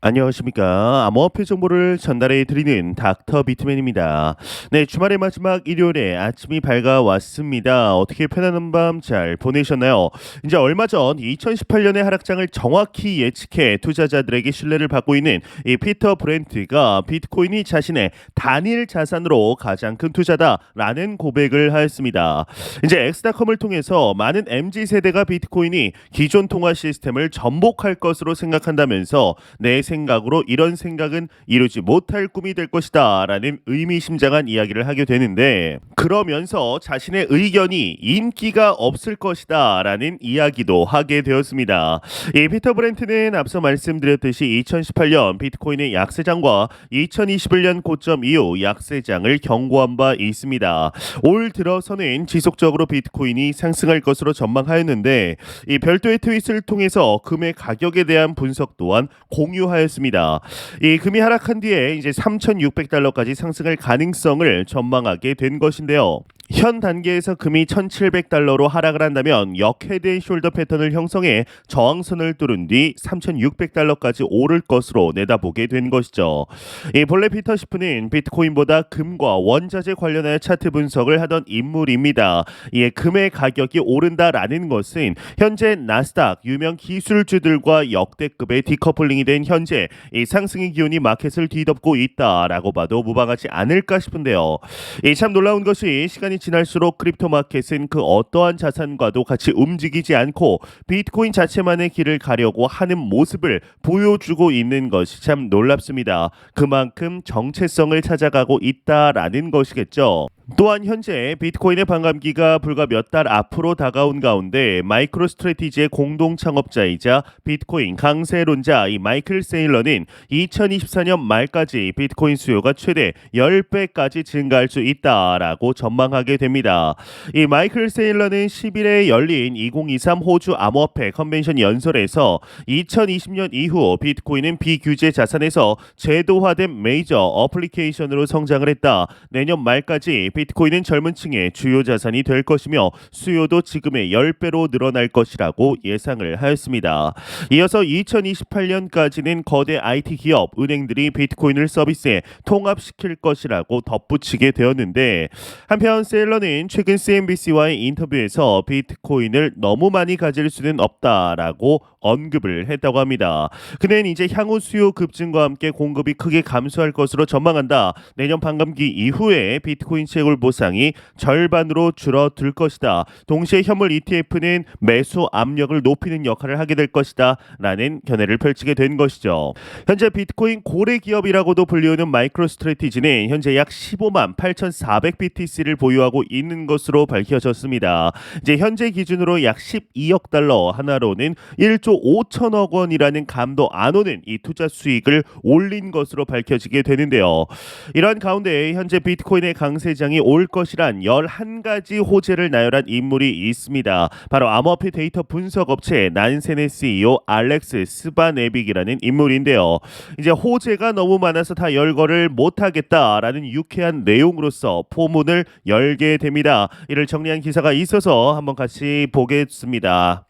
안녕하십니까. 암호화폐 정보를 전달해 드리는 닥터 비트맨입니다. 네, 주말의 마지막 일요일에 아침이 밝아왔습니다. 어떻게 편안한 밤 잘 보내셨나요? 이제 얼마 전 2018년의 하락장을 정확히 예측해 투자자들에게 신뢰를 받고 있는 이 피터 브렌트가 비트코인이 자신의 단일 자산으로 가장 큰 투자다라는 고백을 하였습니다. 이제 엑스닷컴을 통해서 많은 MZ 세대가 비트코인이 기존 통화 시스템을 전복할 것으로 생각한다면서 내 생각으로 이런 생각은 이루지 못할 꿈이 될 것이다 라는 의미심장한 이야기를 하게 되는데, 그러면서 자신의 의견이 인기가 없을 것이다 라는 이야기도 하게 되었습니다. 이 피터 브렌트는 앞서 말씀드렸듯이 2018년 비트코인의 약세장과 2021년 고점 이후 약세장을 경고한 바 있습니다. 올 들어서는 지속적으로 비트코인이 상승할 것으로 전망하였는데, 이 별도의 트윗을 통해서 금의 가격에 대한 분석 또한 공유하였습니다. 이 금이 하락한 뒤에 이제 3,600달러까지 상승할 가능성을 전망하게 된 것인데요. 현 단계에서 금이 1,700달러로 하락을 한다면 역헤드앤숄더 패턴을 형성해 저항선을 뚫은 뒤 3,600달러까지 오를 것으로 내다보게 된 것이죠. 이 본래 피터 시프는 비트코인보다 금과 원자재 관련하여 차트 분석을 하던 인물입니다. 이에 금의 가격이 오른다라는 것은 현재 나스닥 유명 기술주들과 역대급의 디커플링이 된 현재 이 상승의 기운이 마켓을 뒤덮고 있다라고 봐도 무방하지 않을까 싶은데요. 참 놀라운 것이 시간이 지날수록 크립토 마켓은 그 어떠한 자산과도 같이 움직이지 않고 비트코인 자체만의 길을 가려고 하는 모습을 보여주고 있는 것이 참 놀랍습니다. 그만큼 정체성을 찾아가고 있다라는 것이겠죠. 또한 현재 비트코인의 반감기가 불과 몇 달 앞으로 다가온 가운데 마이크로 스트래티지의 공동 창업자이자 비트코인 강세론자 이 마이클 세일러는 2024년 말까지 비트코인 수요가 최대 10배까지 증가할 수 있다라고 전망하게 됩니다. 이 마이클 세일러는 10일에 열린 2023 호주 암호화폐 컨벤션 연설에서 2020년 이후 비트코인은 비규제 자산에서 제도화된 메이저 어플리케이션으로 성장을 했다. 내년 말까지 비트코인은 젊은 층의 주요 자산이 될 것이며 수요도 지금의 10배로 늘어날 것이라고 예상을 하였습니다. 이어서 2028년까지는 거대 IT 기업, 은행들이 비트코인을 서비스에 통합시킬 것이라고 덧붙이게 되었는데, 한편 셀러는 최근 CNBC와의 인터뷰에서 비트코인을 너무 많이 가질 수는 없다라고 언급을 했다고 합니다. 그는 이제 향후 수요 급증과 함께 공급이 크게 감소할 것으로 전망한다. 내년 반감기 이후에 비트코인 채굴 보상이 절반으로 줄어들 것이다. 동시에 현물 ETF는 매수 압력을 높이는 역할을 하게 될 것이다 라는 견해를 펼치게 된 것이죠. 현재 비트코인 고래 기업이라고도 불리우는 마이크로 스트래티지는 현재 약 15만 8,400 BTC를 보유하고 있는 것으로 밝혀졌습니다. 이제 현재 기준으로 약 12억 달러, 하나로는 1조 5천억 원이라는 감도 안 오는 이 투자 수익을 올린 것으로 밝혀지게 되는데요. 이러한 가운데 현재 비트코인의 강세장이 올 것이란 11가지 호재를 나열한 인물이 있습니다. 바로 암호화폐 데이터 분석 업체 난센의 CEO 알렉스 스바네빅이라는 인물인데요. 이제 호재가 너무 많아서 다 열거를 못하겠다라는 유쾌한 내용으로서 포문을 열게 됩니다. 이를 정리한 기사가 있어서 한번 같이 보겠습니다.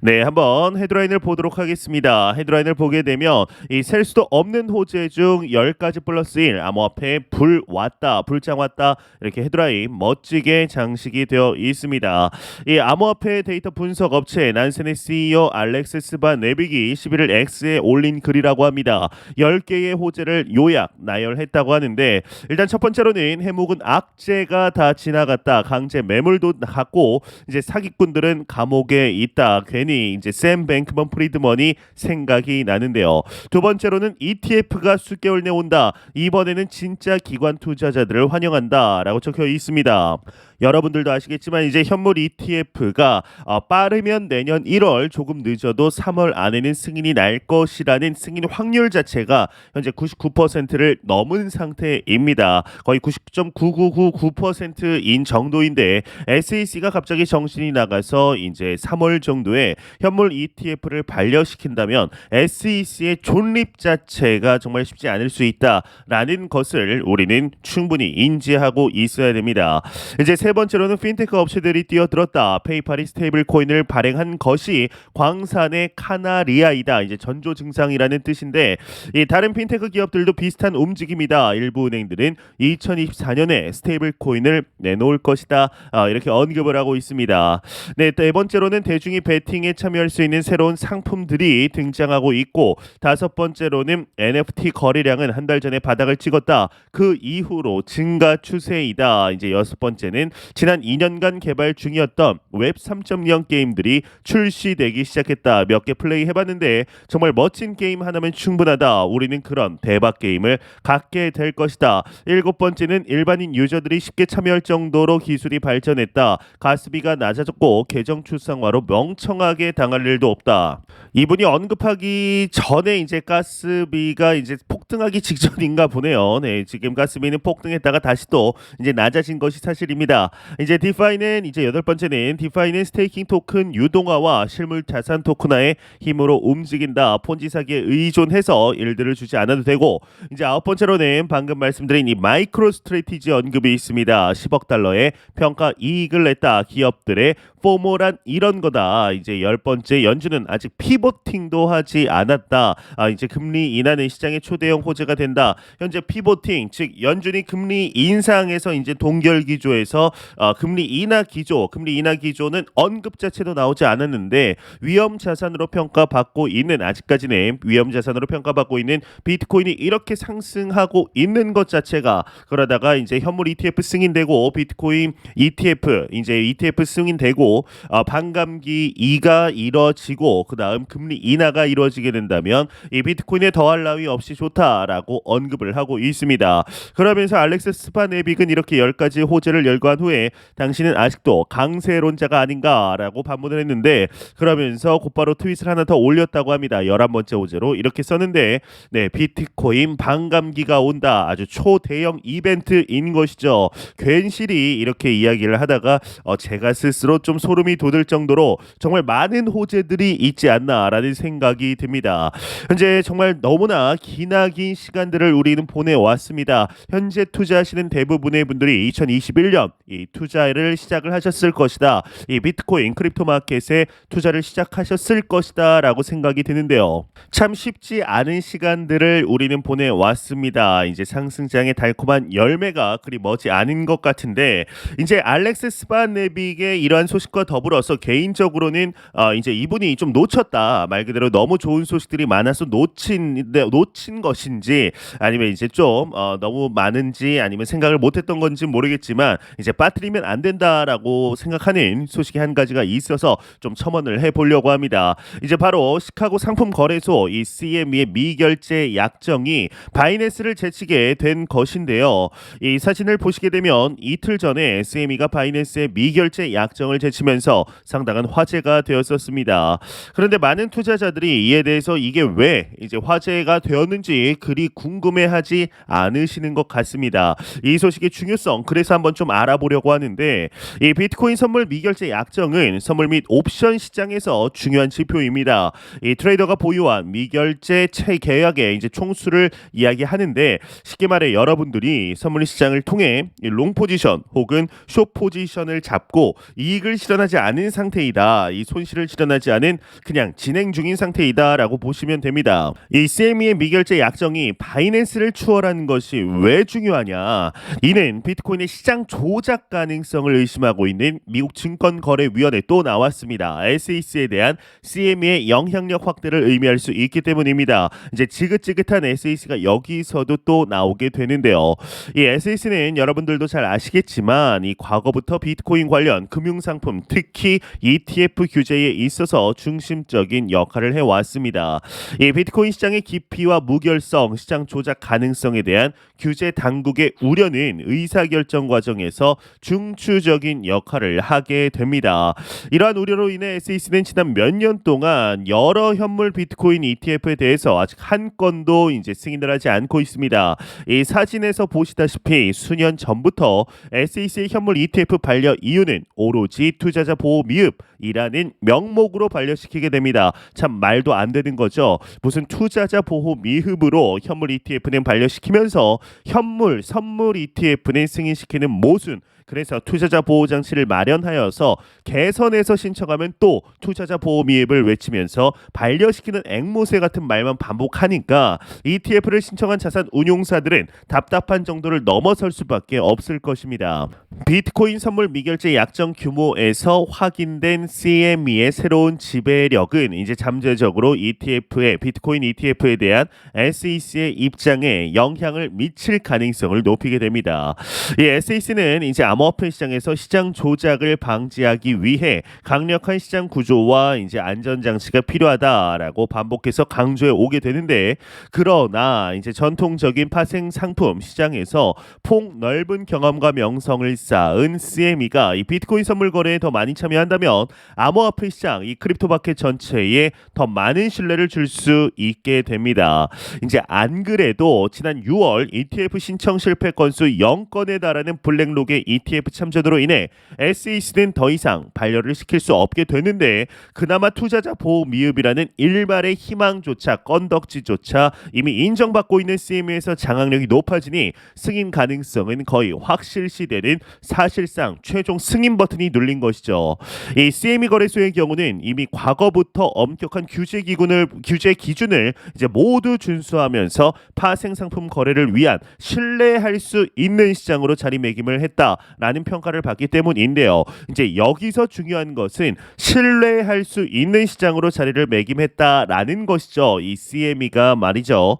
네, 한번 헤드라인을 보도록 하겠습니다. 헤드라인을 보게 되면 이 셀 수도 없는 호재 중 10가지 플러스 1 암호화폐 불 왔다, 불장 왔다, 이렇게 헤드라인 멋지게 장식이 되어 있습니다. 이 암호화폐 데이터 분석 업체 난센의 CEO 알렉스 스바네빅이 11일 X에 올린 글이라고 합니다. 10개의 호재를 요약 나열했다고 하는데, 일단 첫 번째로는 해묵은 악재가 다 지나갔다, 강제 매물도 갔고 이제 사기꾼들은 감옥에 있다, 괜히 이제 샘 뱅크먼 프리드먼이 생각이 나는데요. 두 번째로는 ETF가 수개월 내 온다. 이번에는 진짜 기관 투자자들을 환영한다라고 적혀 있습니다. 여러분들도 아시겠지만 이제 현물 ETF가 빠르면 내년 1월, 조금 늦어도 3월 안에는 승인이 날 것이라는 승인 확률 자체가 현재 99%를 넘은 상태입니다. 거의 99.9999%인 정도인데, SEC가 갑자기 정신이 나가서 이제 3월 정도에 현물 ETF를 반려시킨다면 SEC의 존립 자체가 정말 쉽지 않을 수 있다라는 것을 우리는 충분히 인지하고 있어야 됩니다. 이제 세 세 번째로는 핀테크 업체들이 뛰어들었다. 페이팔이 스테이블 코인을 발행한 것이 광산의 카나리아이다. 이제 전조 증상이라는 뜻인데 이 다른 핀테크 기업들도 비슷한 움직임이다. 일부 은행들은 2024년에 스테이블 코인을 내놓을 것이다. 이렇게 언급을 하고 있습니다. 네, 네 번째로는 대중이 베팅에 참여할 수 있는 새로운 상품들이 등장하고 있고 다섯 번째로는 NFT 거래량은 한 달 전에 바닥을 찍었다. 그 이후로 증가 추세이다. 이제 여섯 번째는 지난 2년간 개발 중이었던 웹 3.0 게임들이 출시되기 시작했다. 몇 개 플레이 해봤는데 정말 멋진 게임 하나면 충분하다. 우리는 그런 대박 게임을 갖게 될 것이다. 일곱 번째는 일반인 유저들이 쉽게 참여할 정도로 기술이 발전했다. 가스비가 낮아졌고 계정 출상화로 멍청하게 당할 일도 없다. 이분이 언급하기 전에 이제 가스비가 이제 폭등하기 직전인가 보네요. 네, 지금 가스비는 폭등했다가 다시 또 이제 낮아진 것이 사실입니다. 이제 디파이는 이제 여덟 번째는 디파이는 스테이킹 토큰 유동화와 실물 자산 토큰화의 힘으로 움직인다. 폰지 사기에 의존해서 일들을 주지 않아도 되고 이제 아홉 번째로는 방금 말씀드린 이 마이크로 스트래티지 언급이 있습니다. 10억 달러의 평가 이익을 냈다. 기업들의 포모란 이런 거다. 이제 열 번째 연준은 아직 피보팅도 하지 않았다. 이제 금리 인하는 시장의 초대형 호재가 된다. 현재 피보팅 즉 연준이 금리 인상에서 이제 동결 기조에서 금리 인하 기조는 언급 자체도 나오지 않았는데 위험 자산으로 평가받고 있는 아직까지는 위험 자산으로 평가받고 있는 비트코인이 이렇게 상승하고 있는 것 자체가 그러다가 이제 현물 ETF 승인되고 비트코인 ETF 승인되고 반감기 2가 이뤄지고 그 다음 금리 인하가 이루어지게 된다면 이 비트코인에 더할 나위 없이 좋다라고 언급을 하고 있습니다. 그러면서 알렉스 스파네빅은 이렇게 10가지 호재를 열거한 후에 당신은 아직도 강세론자가 아닌가라고 반문을 했는데 그러면서 곧바로 트윗을 하나 더 올렸다고 합니다. 11번째 호재로 이렇게 썼는데 네, 비트코인 반감기가 온다. 아주 초대형 이벤트인 것이죠. 괜시리 이렇게 이야기를 하다가 제가 스스로 좀 소름이 돋을 정도로 정말 많은 호재들이 있지 않나라는 생각이 듭니다. 현재 정말 너무나 기나긴 시간들을 우리는 보내왔습니다. 현재 투자하시는 대부분의 분들이 2021년 이 투자를 시작을 하셨을 것이다. 이 비트코인 크립토 마켓에 투자를 시작하셨을 것이다 라고 생각이 드는데요. 참 쉽지 않은 시간들을 우리는 보내왔습니다. 이제 상승장의 달콤한 열매가 그리 머지 않은 것 같은데 이제 알렉스 스파네빅의 이러한 소식과 더불어서 개인적으로는 이제 이분이 좀 놓쳤다. 말 그대로 너무 좋은 소식들이 많아서 놓친 것인지 아니면 이제 좀 너무 많은지 아니면 생각을 못했던 건지 모르겠지만 이제 빠뜨리면 안 된다라고 생각하는 소식이 한 가지가 있어서 좀 첨언을 해보려고 합니다. 이제 바로 시카고 상품거래소 이 CME의 미결제 약정이 바이낸스를 제치게 된 것인데요. 이 사진을 보시게 되면 이틀 전에 CME가 바이낸스의 미결제 약정을 제치면서 상당한 화제가 되었었습니다. 그런데 많은 투자자들이 이에 대해서 이게 왜 이제 화제가 되었는지 그리 궁금해하지 않으시는 것 같습니다. 이 소식의 중요성 그래서 한번 좀 알아보려고 하는데 이 비트코인 선물 미결제 약정은 선물 및 옵션 시장에서 중요한 지표입니다. 이 트레이더가 보유한 미결제 계약의 이제 총수를 이야기하는데 쉽게 말해 여러분들이 선물 시장을 통해 롱 포지션 혹은 숏 포지션을 잡고 이익을 실현하지 않은 상태이다. 이 손실을 실현하지 않은 그냥 진행 중인 상태이다라고 보시면 됩니다. 이 CME의 미결제 약정이 바이낸스를 추월하는 것이 왜 중요하냐? 이는 비트코인의 시장 조작 가능성을 의심하고 있는 미국 증권거래위원회 또 나왔습니다. SEC에 대한 CME의 영향력 확대를 의미할 수 있기 때문입니다. 이제 지긋지긋한 SEC가 여기서도 또 나오게 되는데요. 이 SEC는 여러분들도 잘 아시겠지만 이 과거부터 비트코인 관련 금융상품 특히 ETF 규제에 있어서 중심적인 역할을 해왔습니다. 이 비트코인 시장의 깊이와 무결성, 시장 조작 가능성에 대한 규제 당국의 우려는 의사결정 과정에서 중추적인 역할을 하게 됩니다. 이러한 우려로 인해 SEC는 지난 몇 년 동안 여러 현물 비트코인 ETF에 대해서 아직 한 건도 이제 승인을 하지 않고 있습니다. 이 사진에서 보시다시피 수년 전부터 SEC의 현물 ETF 반려 이유는 오로지 투자자 보호 미흡이라는 명목으로 반려시키게 됩니다. 참 말도 안 되는 거죠. 무슨 투자자 보호 미흡으로 현물 ETF는 반려시키면서 현물 선물 ETF는 승인시키는 모순 그래서 투자자 보호 장치를 마련하여서 개선해서 신청하면 또 투자자 보호 미입을 외치면서 반려시키는 앵무새 같은 말만 반복하니까 ETF를 신청한 자산 운용사들은 답답한 정도를 넘어설 수밖에 없을 것입니다. 비트코인 선물 미결제 약정 규모에서 확인된 CME의 새로운 지배력은 이제 잠재적으로 비트코인 ETF에 대한 SEC의 입장에 영향을 미칠 가능성을 높이게 됩니다. 이 SEC는 이제 암호화폐 시장에서 시장 조작을 방지하기 위해 강력한 시장 구조와 이제 안전 장치가 필요하다라고 반복해서 강조해 오게 되는데, 그러나 이제 전통적인 파생 상품 시장에서 폭넓은 경험과 명성을 쌓은 CME가 이 비트코인 선물 거래에 더 많이 참여한다면 암호화폐 시장, 이 크립토 마켓 전체에 더 많은 신뢰를 줄 수 있게 됩니다. 이제 안 그래도 지난 6월 ETF 신청 실패 건수 0건에 달하는 블랙록의 ETF 참전으로 인해 SEC는 더 이상 반려를 시킬 수 없게 됐는데, 그나마 투자자 보호 미흡이라는 일말의 희망조차, 건덕지조차 이미 인정받고 있는 CME에서 장악력이 높아지니 승인 가능성은 거의 확실시되는, 사실상 최종 승인 버튼이 눌린 것이죠. 이 CME 거래소의 경우는 이미 과거부터 엄격한 규제 기준을 이제 모두 준수하면서 파생 상품 거래를 위한 신뢰할 수 있는 시장으로 자리매김을 했다라는 평가를 받기 때문인데요. 이제 여기서 중요한 것은 신뢰할 수 있는 시장으로 자리를 매김했다라는 것이죠. 이 CME가 말이죠.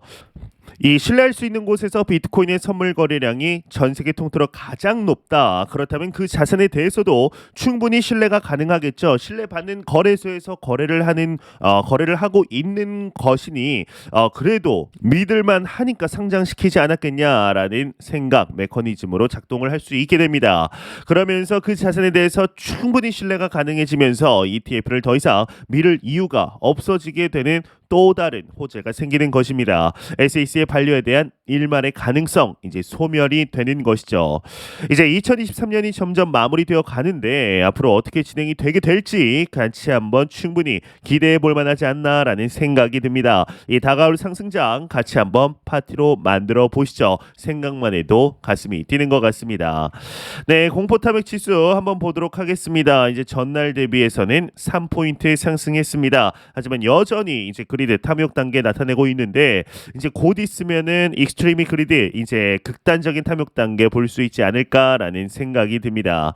이 신뢰할 수 있는 곳에서 비트코인의 선물 거래량이 전 세계 통틀어 가장 높다. 그렇다면 그 자산에 대해서도 충분히 신뢰가 가능하겠죠. 신뢰받는 거래소에서 거래를 하고 있는 것이니 그래도 믿을만 하니까 상장시키지 않았겠냐라는 생각, 메커니즘으로 작동을 할 수 있게 됩니다. 그러면서 그 자산에 대해서 충분히 신뢰가 가능해지면서 ETF를 더 이상 믿을 이유가 없어지게 되는 또 다른 호재가 생기는 것입니다. SEC의 반려에 대한 일말의 가능성, 이제 소멸이 되는 것이죠. 이제 2023년이 점점 마무리되어 가는데 앞으로 어떻게 진행이 되게 될지 같이 한번 충분히 기대해 볼 만하지 않나라는 생각이 듭니다. 이 다가올 상승장 같이 한번 파티로 만들어 보시죠. 생각만 해도 가슴이 뛰는 것 같습니다. 네, 공포 탐욕 지수 한번 보도록 하겠습니다. 이제 전날 대비해서는 3포인트 상승했습니다. 하지만 여전히 이제 그리드 탐욕 단계 나타내고 있는데, 이제 곧 있으면은 익스트리미 그리드, 이제 극단적인 탐욕 단계 볼 수 있지 않을까라는 생각이 듭니다.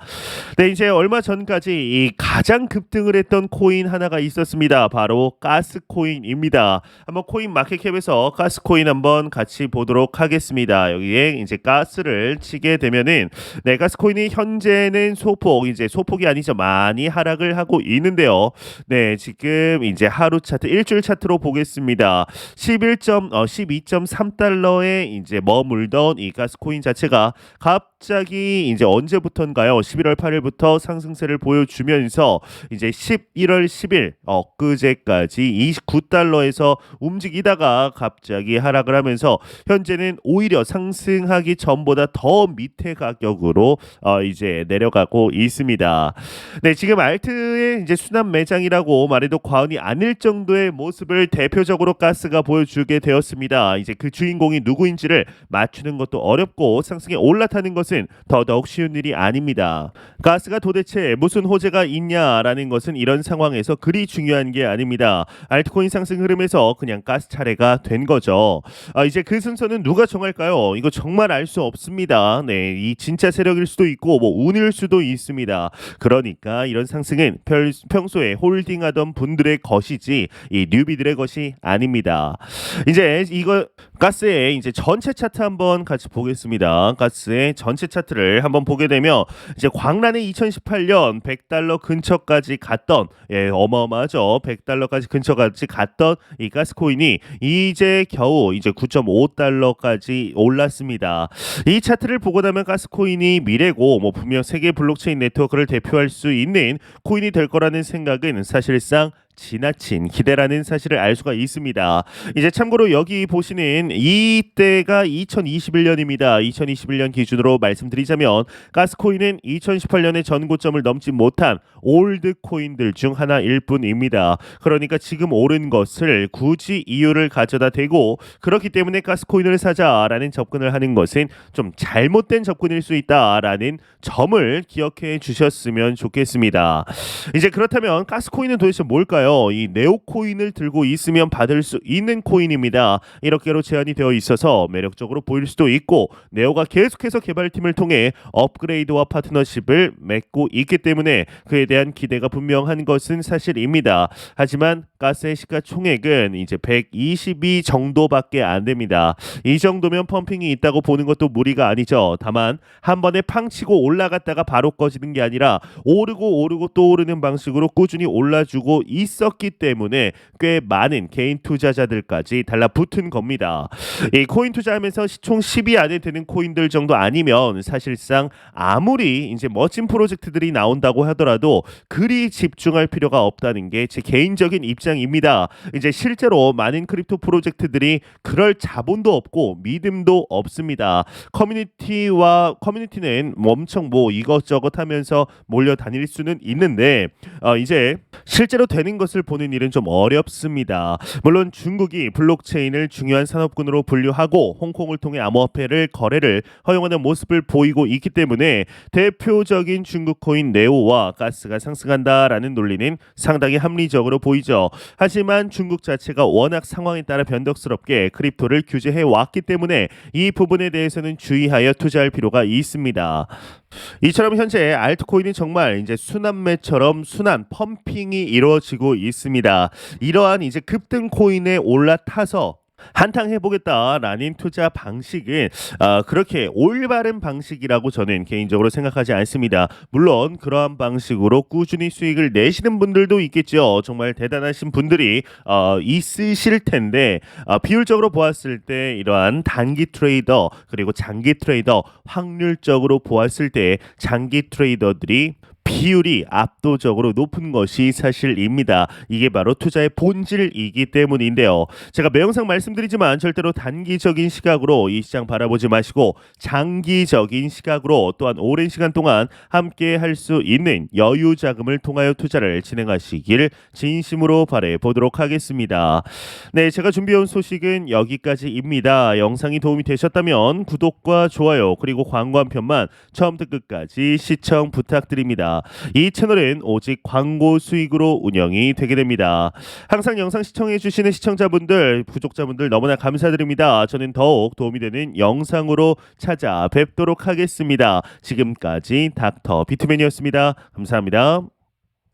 네, 이제 얼마 전까지 이 가장 급등을 했던 코인 하나가 있었습니다. 바로 가스코인입니다. 한번 코인 마켓캡에서 가스코인 한번 같이 보도록 하겠습니다. 여기에 이제 가스를 치게 되면은, 네, 가스코인이 현재는 소폭이 아니죠, 많이 하락을 하고 있는데요. 네, 지금 이제 하루 차트, 일주일 차트로 보겠습니다. 12.3달러에 이제 머물던 이 가스코인 자체가 갑자기 이제 언제부턴가요? 11월 8일부터 상승세를 보여주면서 이제 11월 10일 엊그제까지 29달러에서 움직이다가 갑자기 하락을 하면서 현재는 오히려 상승하기 전보다 더 밑에 가격으로 이제 내려가고 있습니다. 네, 지금 알트의 이제 순환 매장이라고 말해도 과언이 아닐 정도의 모습을 대표적으로 가스가 보여주게 되었습니다. 이제 그 주인공이 누구인지를 맞추는 것도 어렵고 상승에 올라타는 것은 더더욱 쉬운 일이 아닙니다. 가스가 도대체 무슨 호재가 있냐라는 것은 이런 상황에서 그리 중요한 게 아닙니다. 알트코인 상승 흐름에서 그냥 가스 차례가 된 거죠. 이제 그 순서는 누가 정할까요? 이거 정말 알 수 없습니다. 네, 이 진짜 세력일 수도 있고 뭐 운일 수도 있습니다. 그러니까 이런 상승은 평소에 홀딩하던 분들의 것이지 이 뉴비들의 것이 아닙니다. 이제 이거 가스의 이제 전체 차트 한번 같이 보겠습니다. 가스의 전체 차트를 한번 보게 되면 이제 광란의 2018년 100달러 근처까지 갔던, 어마어마하죠. 100달러까지 근처까지 갔던 이 가스코인이 이제 겨우 이제 9.5달러까지 올랐습니다. 이 차트를 보고 나면 가스코인이 미래고 뭐 분명 세계 블록체인 네트워크를 대표할 수 있는 코인이 될 거라는 생각은 사실상 지나친 기대라는 사실을 알 수가 있습니다. 이제 참고로 여기 보시는 이때가 2021년입니다. 2021년 기준으로 말씀드리자면 가스코인은 2018년에 전고점을 넘지 못한 올드 코인들 중 하나일 뿐입니다. 그러니까 지금 오른 것을 굳이 이유를 가져다 대고 그렇기 때문에 가스코인을 사자라는 접근을 하는 것은 좀 잘못된 접근일 수 있다라는 점을 기억해 주셨으면 좋겠습니다. 이제 그렇다면 가스코인은 도대체 뭘까요? 이 네오코인을 들고 있으면 받을 수 있는 코인입니다. 이렇게로 제한이 되어 있어서 매력적으로 보일 수도 있고 네오가 계속해서 개발팀을 통해 업그레이드와 파트너십을 맺고 있기 때문에 그에 대한 기대가 분명한 것은 사실입니다. 하지만 가스의 시가총액은 이제 122 정도밖에 안 됩니다. 이 정도면 펌핑이 있다고 보는 것도 무리가 아니죠. 다만 한 번에 팡 치고 올라갔다가 바로 꺼지는 게 아니라 오르고 또 오르는 방식으로 꾸준히 올라주고 있었기 때문에 꽤 많은 개인 투자자들까지 달라붙은 겁니다. 이 코인 투자하면서 시총 10위 안에 드는 코인들 정도 아니면 사실상 아무리 이제 멋진 프로젝트들이 나온다고 하더라도 그리 집중할 필요가 없다는 게 제 개인적인 입장입니다. 이제 실제로 많은 크립토 프로젝트들이 그럴 자본도 없고 믿음도 없습니다. 커뮤니티는 엄청 뭐 이것저것 하면서 몰려 다닐 수는 있는데 이제 실제로 되는 것을 보는 일은 좀 어렵습니다. 물론 중국이 블록체인을 중요한 산업군으로 분류하고 홍콩을 통해 암호화폐를 거래를 허용하는 모습을 보이고 있기 때문에 대표적인 중국 코인 네오와 가스가 상승한다라는 논리는 상당히 합리적으로 보이죠. 하지만 중국 자체가 워낙 상황에 따라 변덕스럽게 크립토를 규제해 왔기 때문에 이 부분에 대해서는 주의하여 투자할 필요가 있습니다. 이처럼 현재 알트코인이 정말 이제 순환매처럼 순환 펌핑이 이루어지고 있습니다. 이러한 이제 급등 코인에 올라타서 한탕 해보겠다라는 투자 방식은 그렇게 올바른 방식이라고 저는 개인적으로 생각하지 않습니다. 물론 그러한 방식으로 꾸준히 수익을 내시는 분들도 있겠죠. 정말 대단하신 분들이 있으실 텐데 비율적으로 보았을 때 이러한 단기 트레이더 그리고 장기 트레이더 확률적으로 보았을 때 장기 트레이더들이 비율이 압도적으로 높은 것이 사실입니다. 이게 바로 투자의 본질이기 때문인데요. 제가 매 영상 말씀드리지만 절대로 단기적인 시각으로 이 시장 바라보지 마시고 장기적인 시각으로 또한 오랜 시간 동안 함께 할 수 있는 여유 자금을 통하여 투자를 진행하시길 진심으로 바래 보도록 하겠습니다. 네, 제가 준비해온 소식은 여기까지입니다. 영상이 도움이 되셨다면 구독과 좋아요 그리고 광고 한 편만 처음부터 끝까지 시청 부탁드립니다. 이 채널은 오직 광고 수익으로 운영이 되게 됩니다. 항상 영상 시청해 주시는 시청자분들, 구독자분들 너무나 감사드립니다. 저는 더욱 도움이 되는 영상으로 찾아뵙도록 하겠습니다. 지금까지 닥터 비트맨이었습니다. 감사합니다.